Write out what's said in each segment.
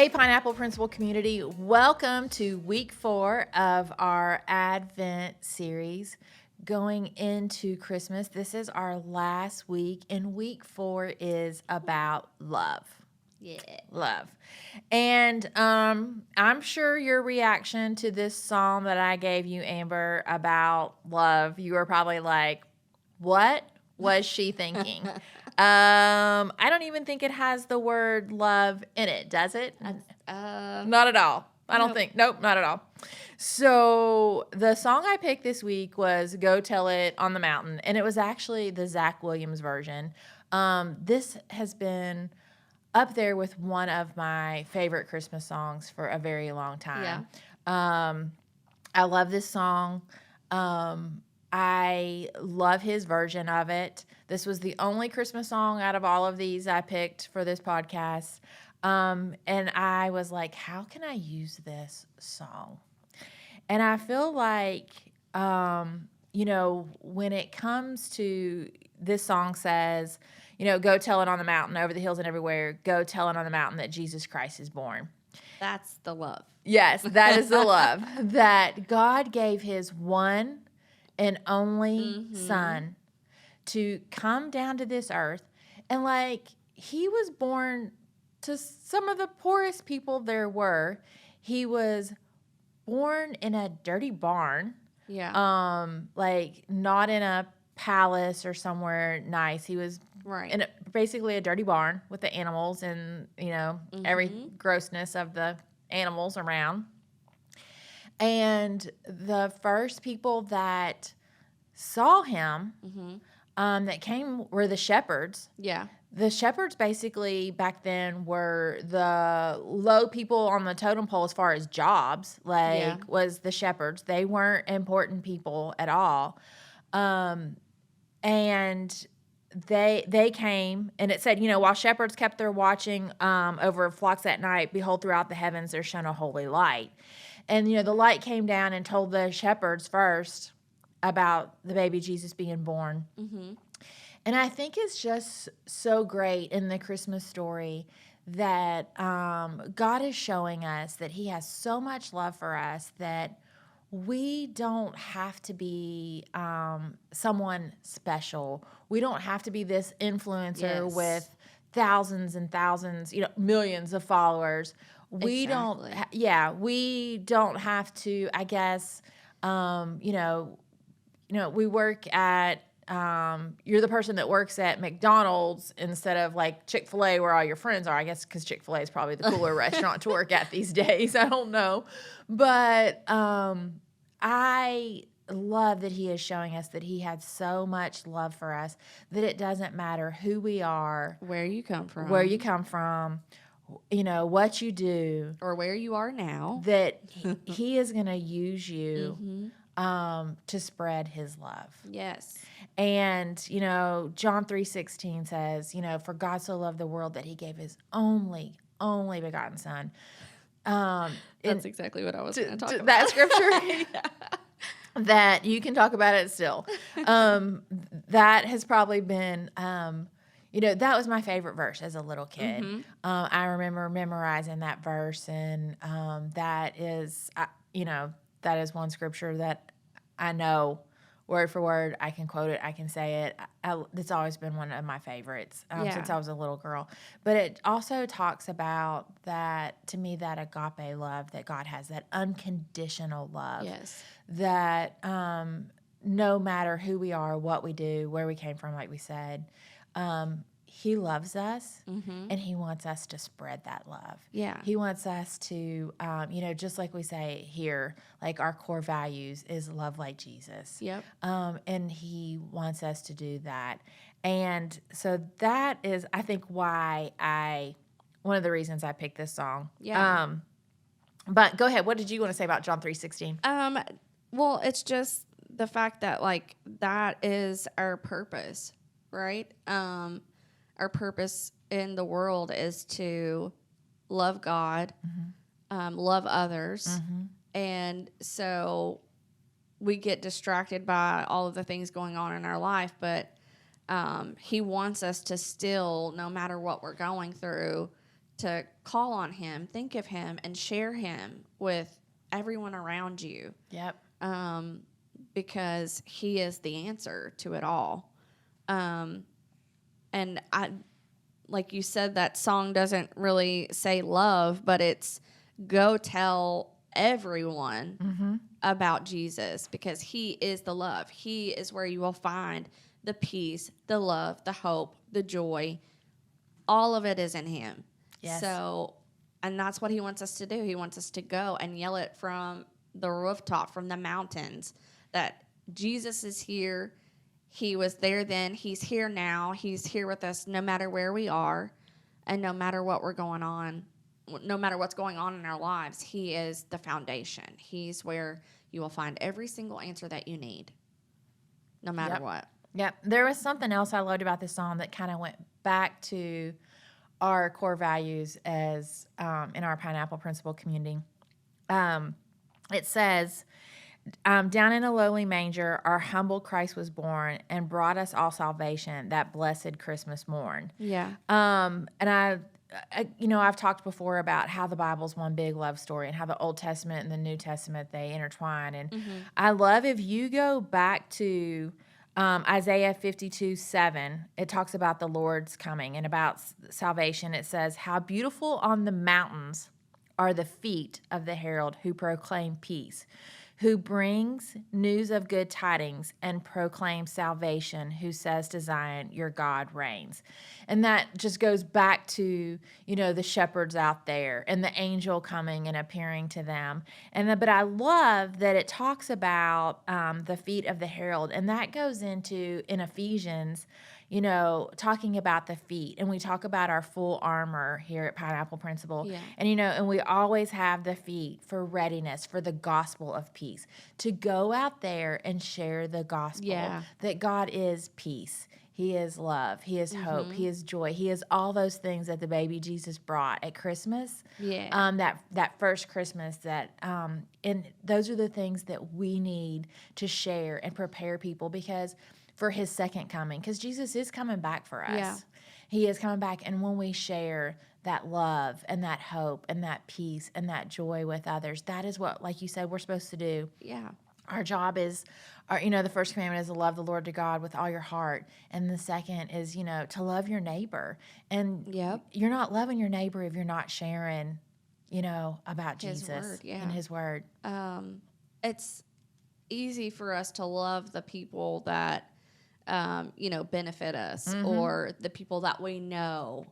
Hey, Pineapple Principal community, welcome to week 4 of our Advent series going into Christmas. This is our last week, and week 4 is about love. Yeah. Love. And I'm sure your reaction to this psalm that I gave you, Amber, about love, you were probably like, what was she thinking? I don't even think it has the word love in it, does it? Not at all. I don't think. Nope, not at all. So the song I picked this week was Go Tell It on the Mountain, and it was actually the Zach Williams version. This has been up there with one of my favorite Christmas songs for a very long time. Yeah. I love this song. I love his version of it. This was the only Christmas song out of all of these I picked for this podcast. And I was like, how can I use this song? And I feel like, when it comes to this song says, go tell it on the mountain, over the hills and everywhere, go tell it on the mountain that Jesus Christ is born. That's the love. Yes, that is the love. That God gave his one and only son to come down to this earth. And he was born to some of the poorest people there were. He was born in a dirty barn. Yeah. Not in a palace or somewhere nice. He was in basically a dirty barn with the animals and, every grossness of the animals around. And the first people that saw him that came were the shepherds. Yeah. The shepherds basically back then were the low people on the totem pole as far as jobs, was the shepherds. They weren't important people at all. And they came, and it said, while shepherds kept their watching over flocks at night, behold, throughout the heavens there shone a holy light. And, the light came down and told the shepherds first about the baby Jesus being born. Mm-hmm. And I think it's just so great in the Christmas story that God is showing us that he has so much love for us that we don't have to be someone special. We don't have to be this influencer with thousands and thousands, millions of followers. We don't have to, I guess, we work at, you're the person that works at McDonald's instead of Chick-fil-A where all your friends are, I guess, because Chick-fil-A is probably the cooler restaurant to work at these days. I don't know. But I love that he is showing us that he had so much love for us that it doesn't matter who we are, where you come from, what you do, or where you are now, that he is going to use you to spread his love. Yes. And, John 3:16 says, for God so loved the world that he gave his only begotten son. That's exactly what I was going to talk about. That scripture. That you can talk about it still. That has probably been, that was my favorite verse as a little kid. Mm-hmm. I remember memorizing that verse, and that is one scripture that I know word for word. I can quote it. I can say it. It's always been one of my favorites since I was a little girl. But it also talks about that, to me, that agape love that God has, that unconditional love. Yes. That no matter who we are, what we do, where we came from, like we said, he loves us, and he wants us to spread that love. Yeah. He wants us to, just like we say here, our core values is love like Jesus. Yep. And he wants us to do that. And so that is, I think, one of the reasons I picked this song. Yeah. But go ahead. What did you want to say about John 3:16? Well, it's just the fact that that is our purpose, right? Our purpose in the world is to love God, love others. And so we get distracted by all of the things going on in our life, but he wants us to still, no matter what we're going through, to call on him, think of him, and share him with everyone around you. Yep. Because he is the answer to it all. And I, like you said, that song doesn't really say love, but it's go tell everyone about Jesus, because he is the love. He is where you will find the peace, the love, the hope, the joy. All of it is in him. Yes. So, and that's what he wants us to do. He wants us to go and yell it from the rooftop, from the mountains, that Jesus is here. He was there then. He's here now. He's here with us no matter where we are, and no matter what we're going on, no matter what's going on in our lives. He is the foundation. He's where you will find every single answer that you need, no matter what. Yep. There was something else I loved about this song that kind of went back to our core values as in our Pineapple Principle community. It says, down in a lowly manger, our humble Christ was born and brought us all salvation that blessed Christmas morn. Yeah. And I've talked before about how the Bible's one big love story and how the Old Testament and the New Testament, they intertwine. And I love, if you go back to Isaiah 52:7, it talks about the Lord's coming and about salvation. It says, how beautiful on the mountains are the feet of the herald who proclaim peace, who brings news of good tidings and proclaims salvation, who says to Zion, your God reigns. And that just goes back to, the shepherds out there and the angel coming and appearing to them. But I love that it talks about the feet of the herald, and that goes into, in Ephesians, talking about the feet. And we talk about our full armor here at Pineapple Principle. Yeah. And we always have the feet for readiness, for the gospel of peace, to go out there and share the gospel that God is peace. He is love. He is hope. He is joy. He is all those things that the baby Jesus brought at Christmas. Yeah. That first Christmas, and those are the things that we need to share and prepare people for his second coming, because Jesus is coming back for us. Yeah. He is coming back, and when we share that love and that hope and that peace and that joy with others, that is what, like you said, we're supposed to do. Yeah. Our job is, the first commandment is to love the Lord to God with all your heart, and the second is, to love your neighbor. And you're not loving your neighbor if you're not sharing, about His Jesus word, and his word. It's easy for us to love the people that benefit us, or the people that we know,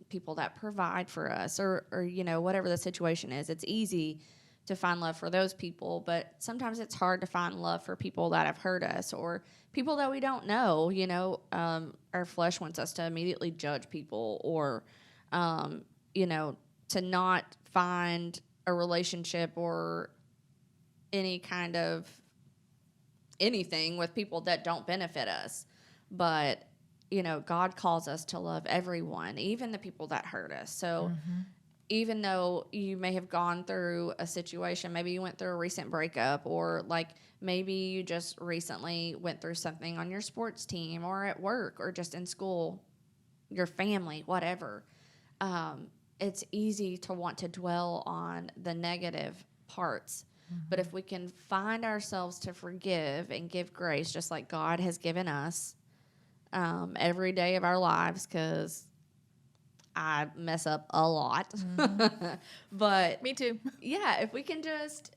people that provide for us, or whatever the situation is. It's easy to find love for those people, but sometimes it's hard to find love for people that have hurt us, or people that we don't know. Our flesh wants us to immediately judge people, or to not find a relationship or any kind of anything with people that don't benefit us. But God calls us to love everyone, even the people that hurt us. So even though you may have gone through a situation, maybe you went through a recent breakup, or like maybe you just recently went through something on your sports team or at work or just in school, your family, whatever, it's easy to want to dwell on the negative parts. But if we can find ourselves to forgive and give grace, just like God has given us every day of our lives, because I mess up a lot. But Me too. yeah, if we can just,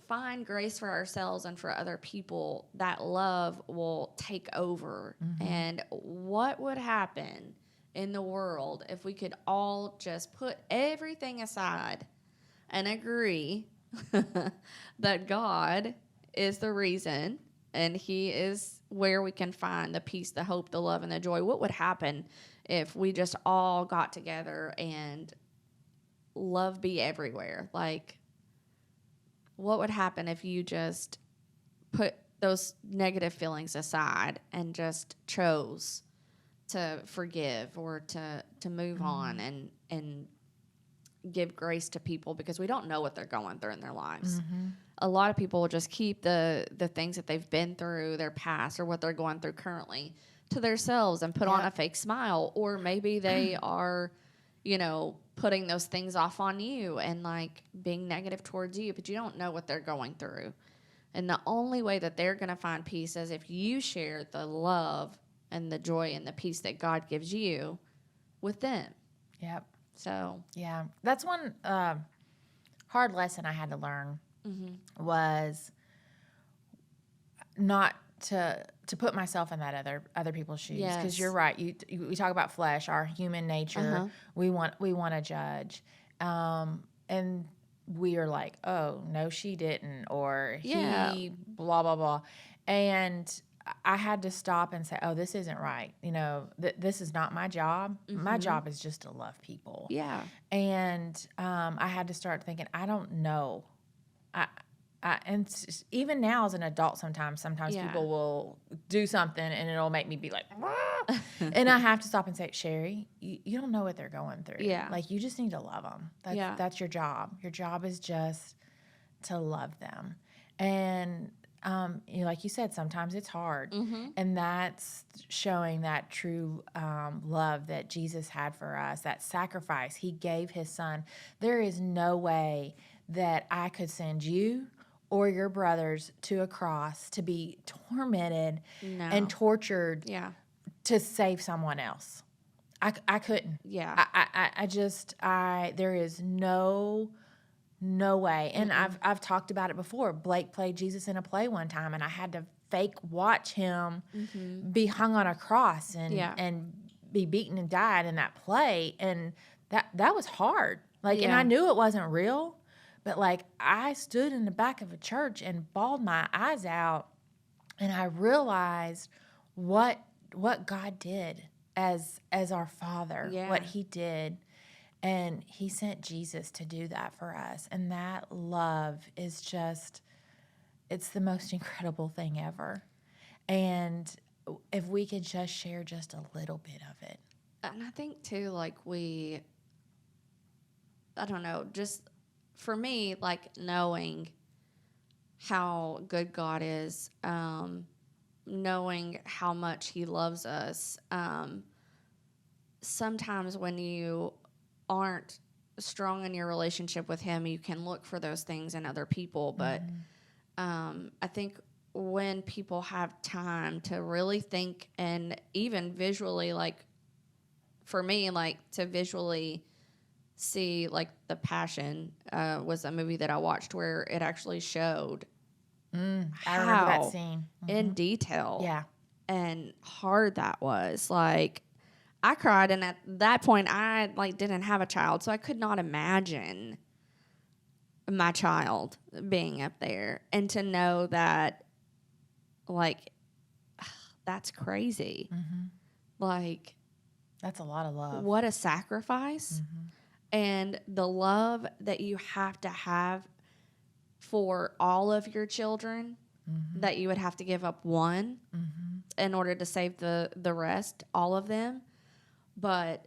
find grace for ourselves and for other people, that love will take over. And what would happen in the world if we could all just put everything aside and agree that God is the reason, and he is where we can find the peace, the hope, the love, and the joy? What would happen if we just all got together and love be everywhere? Like, what would happen if you just put those negative feelings aside and just chose to forgive, or to move on and give grace to people, because we don't know what they're going through in their lives. A lot of people will just keep the things that they've been through, their past, or what they're going through currently, to themselves and put on a fake smile. Or maybe they are, putting those things off on you and like being negative towards you, but you don't know what they're going through. And the only way that they're going to find peace is if you share the love and the joy and the peace that God gives you with them. Yep. So, yeah, that's one hard lesson I had to learn was not to put myself in that other people's shoes, because Yes. you're right. We talk about flesh, our human nature. We want to judge, and we are like, oh no, she didn't, or Yeah. he blah blah blah, and I had to stop and say, oh, this isn't right. This is not my job. My job is just to love people. Yeah. And I had to start thinking, I don't know. Even now as an adult, sometimes Yeah. people will do something and it'll make me be like, "Ah." And I have to stop and say, Sherry, you don't know what they're going through. Yeah. Like, you just need to love them. That's your job. Your job is just to love them. And like you said, sometimes it's hard. And that's showing that true love that Jesus had for us, that sacrifice. He gave his son. There is no way that I could send you or your brothers to a cross to be tormented and tortured to save someone else. I couldn't. Yeah. There is no way. And I've talked about it before. Blake played Jesus in a play one time, and I had to fake watch him be hung on a cross and be beaten and died in that play. And that was hard. And I knew it wasn't real, but I stood in the back of a church and bawled my eyes out, and I realized what God did as our Father, what he did. And he sent Jesus to do that for us. And that love is just, it's the most incredible thing ever. And if we could just share just a little bit of it. And I think too, I don't know, just for me, knowing how good God is, knowing how much he loves us, sometimes when you aren't strong in your relationship with him, you can look for those things in other people. But I think when people have time to really think, and even visually, for me, to visually see, The Passion was a movie that I watched where it actually showed I remember how that scene. in detail Yeah. and hard that was. I cried, and at that point, I didn't have a child, so I could not imagine my child being up there, and to know that, that's crazy. That's a lot of love. What a sacrifice, and the love that you have to have for all of your children, that you would have to give up one in order to save the rest, all of them. But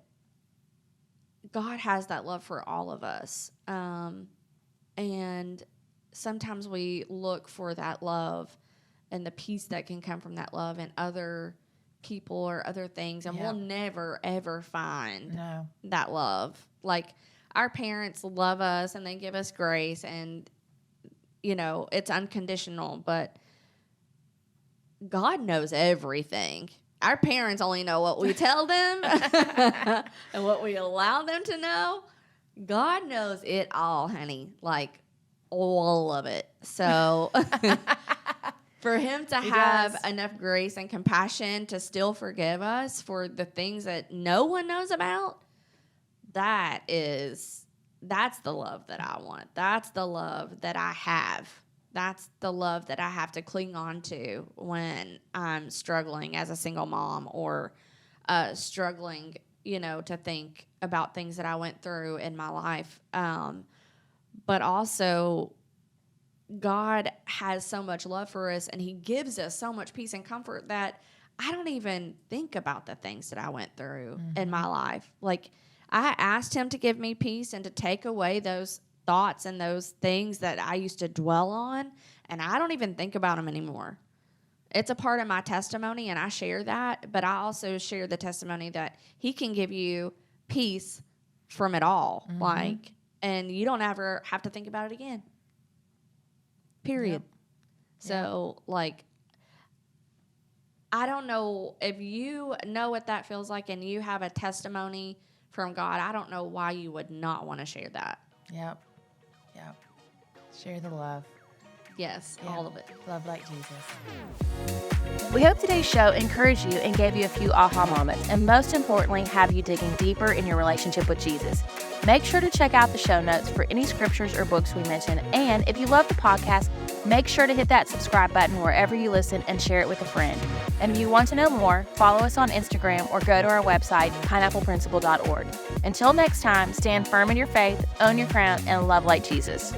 God has that love for all of us. And sometimes we look for that love and the peace that can come from that love in other people or other things. And we'll never, ever find that love. Our parents love us and they give us grace, and, it's unconditional. But God knows everything. Our parents only know what we tell them and what we allow them to know. God knows it all, honey, all of it. So for him to have enough grace and compassion to still forgive us for the things that no one knows about, that's the love that I want. That's the love that I have. That's the love that I have to cling on to when I'm struggling as a single mom, or struggling, to think about things that I went through in my life. But also, God has so much love for us, and he gives us so much peace and comfort that I don't even think about the things that I went through in my life. I asked him to give me peace and to take away those thoughts and those things that I used to dwell on, and I don't even think about them anymore. It's a part of my testimony, and I share that, but I also share the testimony that he can give you peace from it all. Like, and you don't ever have to think about it again. Period. Yep. So, like, I don't know if you know what that feels like and you have a testimony from God. I don't know why you would not want to share that. Yep. Yep. Share the love. Yes, Yeah. all of it. Love like Jesus. We hope today's show encouraged you and gave you a few aha moments, and most importantly, have you digging deeper in your relationship with Jesus. Make sure to check out the show notes for any scriptures or books we mention, and if you love the podcast, make sure to hit that subscribe button wherever you listen and share it with a friend. And if you want to know more, follow us on Instagram or go to our website, pineappleprinciple.org. Until next time, stand firm in your faith, own your crown, and love like Jesus.